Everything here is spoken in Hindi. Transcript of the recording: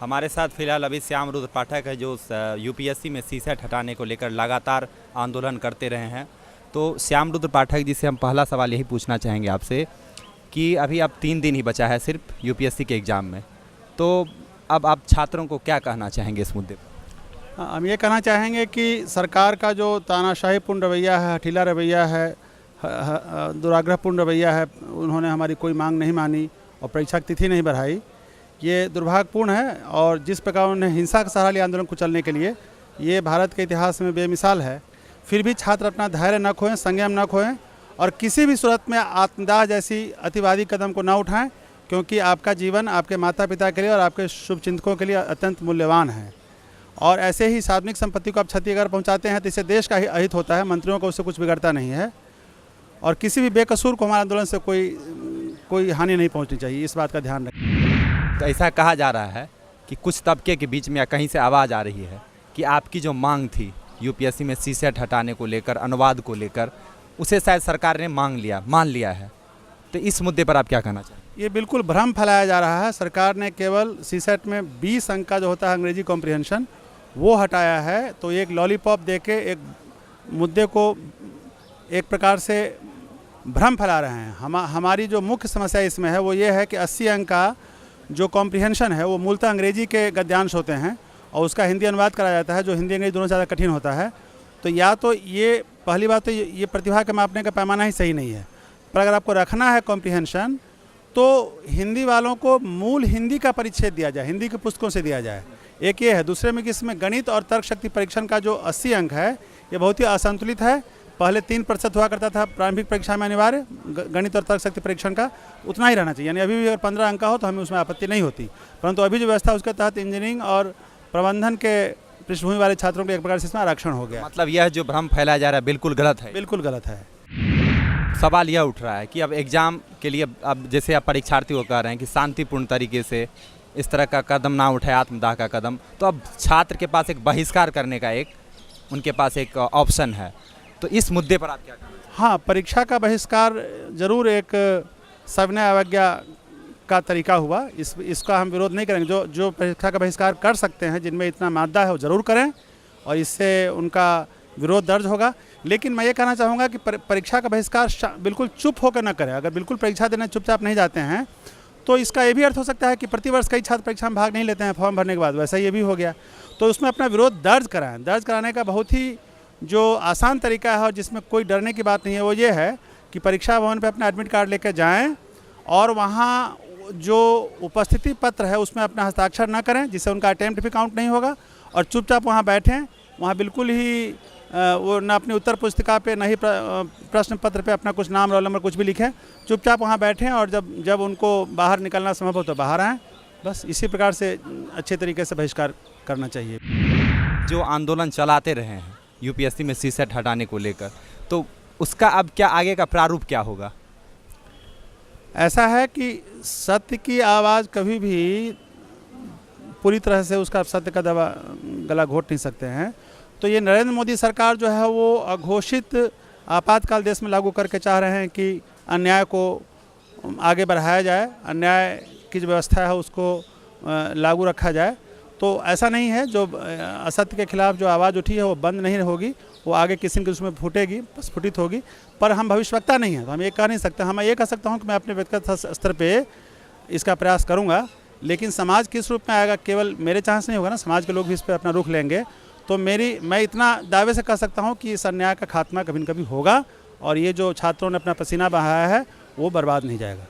हमारे साथ फिलहाल अभी श्याम रुद्र पाठक है, जो यूपीएससी में सीसेट हटाने को लेकर लगातार आंदोलन करते रहे हैं। तो श्याम रुद्र पाठक जी से हम पहला सवाल यही पूछना चाहेंगे आपसे कि अभी अब 3 दिन ही बचा है सिर्फ यूपीएससी के एग्ज़ाम में, तो अब आप छात्रों को क्या कहना चाहेंगे इस मुद्दे पर? हम ये कहना चाहेंगे कि सरकार का जो तानाशाहीपूर्ण रवैया है, हठीला रवैया है, दुराग्रहपूर्ण रवैया है, उन्होंने हमारी कोई मांग नहीं मानी और परीक्षा की तिथि नहीं बढ़ाई, ये दुर्भाग्यपूर्ण है। और जिस प्रकार उन्होंने हिंसा का सहारा लिया आंदोलन को चलने के लिए, ये भारत के इतिहास में बेमिसाल है। फिर भी छात्र अपना धैर्य न खोएं, संयम न खोएं और किसी भी सूरत में आत्मदाह जैसी अतिवादी कदम को न उठाएं, क्योंकि आपका जीवन आपके माता पिता के लिए और आपके शुभचिंतकों के लिए अत्यंत मूल्यवान है। और ऐसे ही सार्वजनिक संपत्ति को आप क्षति अगर पहुँचाते हैं तो इससे देश का ही अहित होता है, मंत्रियों को उससे कुछ बिगड़ता नहीं है। और किसी भी बेकसूर को हमारे आंदोलन से कोई हानि नहीं पहुंचनी चाहिए, इस बात का ध्यान रखें। तो ऐसा कहा जा रहा है कि कुछ तबके के बीच में या कहीं से आवाज़ आ रही है कि आपकी जो मांग थी यूपीएससी में सीसेट हटाने को लेकर, अनुवाद को लेकर, उसे शायद सरकार ने मान लिया है। तो इस मुद्दे पर आप क्या कहना चाहेंगे? ये बिल्कुल भ्रम फैलाया जा रहा है। सरकार ने केवल सीसेट में 20 अंक का जो होता है अंग्रेजी कॉम्प्रिहेंशन, वो हटाया है। तो एक लॉलीपॉप देके एक मुद्दे को एक प्रकार से भ्रम फैला रहे हैं। हमारी जो मुख्य समस्या इसमें है वो ये है कि 80 अंक का जो कॉम्प्रिहेंशन है वो मूलतः अंग्रेजी के गद्यांश होते हैं और उसका हिंदी अनुवाद कराया जाता है, जो हिंदी अंग्रेजी दोनों ज़्यादा कठिन होता है। तो या तो ये पहली बात तो ये प्रतिभा के मापने का पैमाना ही सही नहीं है। पर अगर आपको रखना है कॉम्प्रिहेंशन तो हिंदी वालों को मूल हिंदी का परिच्छेद दिया जाए, हिंदी के पुस्तकों से दिया जाए। एक ये है। दूसरे में कि इसमें गणित और तर्क शक्ति परीक्षण का जो 80 अंक है ये बहुत ही असंतुलित है। पहले 3% हुआ करता था प्रारंभिक परीक्षा में अनिवार्य गणित और तर्क शक्ति परीक्षण का, उतना ही रहना चाहिए। यानी अभी भी अगर 15 अंक का हो तो हमें उसमें आपत्ति नहीं होती, परंतु अभी जो व्यवस्था उसके तहत इंजीनियरिंग और प्रबंधन के पृष्ठभूमि वाले छात्रों को एक प्रकार से इसमें आरक्षण हो गया। मतलब यह जो भ्रम फैलाया जा रहा है बिल्कुल गलत है। बिल्कुल गलत है। सवाल यह उठ रहा है कि अब एग्ज़ाम के लिए अब जैसे आप परीक्षार्थी को कह रहे हैं कि शांतिपूर्ण तरीके से इस तरह का कदम ना उठाए, आत्मदाह का कदम, तो अब छात्र के पास एक बहिष्कार करने का उनके पास एक ऑप्शन है। तो इस मुद्दे पर आप क्या कहना चाहेंगे? हाँ, परीक्षा का बहिष्कार जरूर एक सविनय अवज्ञा का तरीका हुआ। इसका हम विरोध नहीं करेंगे। जो परीक्षा का बहिष्कार कर सकते हैं, जिनमें इतना मादा है, वो ज़रूर करें और इससे उनका विरोध दर्ज होगा। लेकिन मैं ये कहना चाहूँगा कि परीक्षा का बहिष्कार बिल्कुल चुप होकर न करें। अगर बिल्कुल परीक्षा देने चुपचाप नहीं जाते हैं तो इसका ये भी अर्थ हो सकता है कि प्रतिवर्ष कई छात्र परीक्षा में भाग नहीं लेते हैं फॉर्म भरने के बाद, वैसा ये भी हो गया। तो उसमें अपना विरोध दर्ज कराएं। दर्ज कराने का बहुत ही जो आसान तरीका है और जिसमें कोई डरने की बात नहीं है वो ये है कि परीक्षा भवन पे अपना एडमिट कार्ड लेकर जाएं और वहाँ जो उपस्थिति पत्र है उसमें अपना हस्ताक्षर ना करें, जिससे उनका अटेम्प्ट भी काउंट नहीं होगा, और चुपचाप वहाँ बैठें। वहाँ बिल्कुल ही वो ना अपनी उत्तर पुस्तिका पे ना ही प्रश्न पत्र पे अपना कुछ नाम, रोल नंबर कुछ भी लिखें। चुपचाप वहाँ बैठें और जब उनको बाहर निकलना संभव हो तो बाहर आएँ। बस इसी प्रकार से अच्छे तरीके से बहिष्कार करना चाहिए। जो आंदोलन चलाते रहे हैं यूपीएससी में सीसेट हटाने को लेकर, तो उसका अब क्या आगे का प्रारूप क्या होगा? ऐसा है कि सत्य की आवाज़ कभी भी पूरी तरह से उसका सत्य का गला घोट नहीं सकते हैं। तो ये नरेंद्र मोदी सरकार जो है वो अघोषित आपातकाल देश में लागू करके चाह रहे हैं कि अन्याय को आगे बढ़ाया जाए, अन्याय की जो व्यवस्था है उसको लागू रखा जाए। तो ऐसा नहीं है, जो असत्य के खिलाफ जो आवाज़ उठी है वो बंद नहीं होगी, वो आगे किसी न किसी में फूटेगी, स्फुटित होगी। पर हम भविष्यवक्ता नहीं हैं तो हम ये कह नहीं सकते। हम ये कह सकता हूँ कि मैं अपने व्यक्तिगत स्तर पे इसका प्रयास करूँगा, लेकिन समाज किस रूप में आएगा केवल मेरे चांस नहीं होगा ना, समाज के लोग भी इस पर अपना रुख लेंगे। तो मैं इतना दावे से कह सकता हूँ कि इस अन्याय का खात्मा कभी न कभी होगा और ये जो छात्रों ने अपना पसीना बहाया है वो बर्बाद नहीं जाएगा।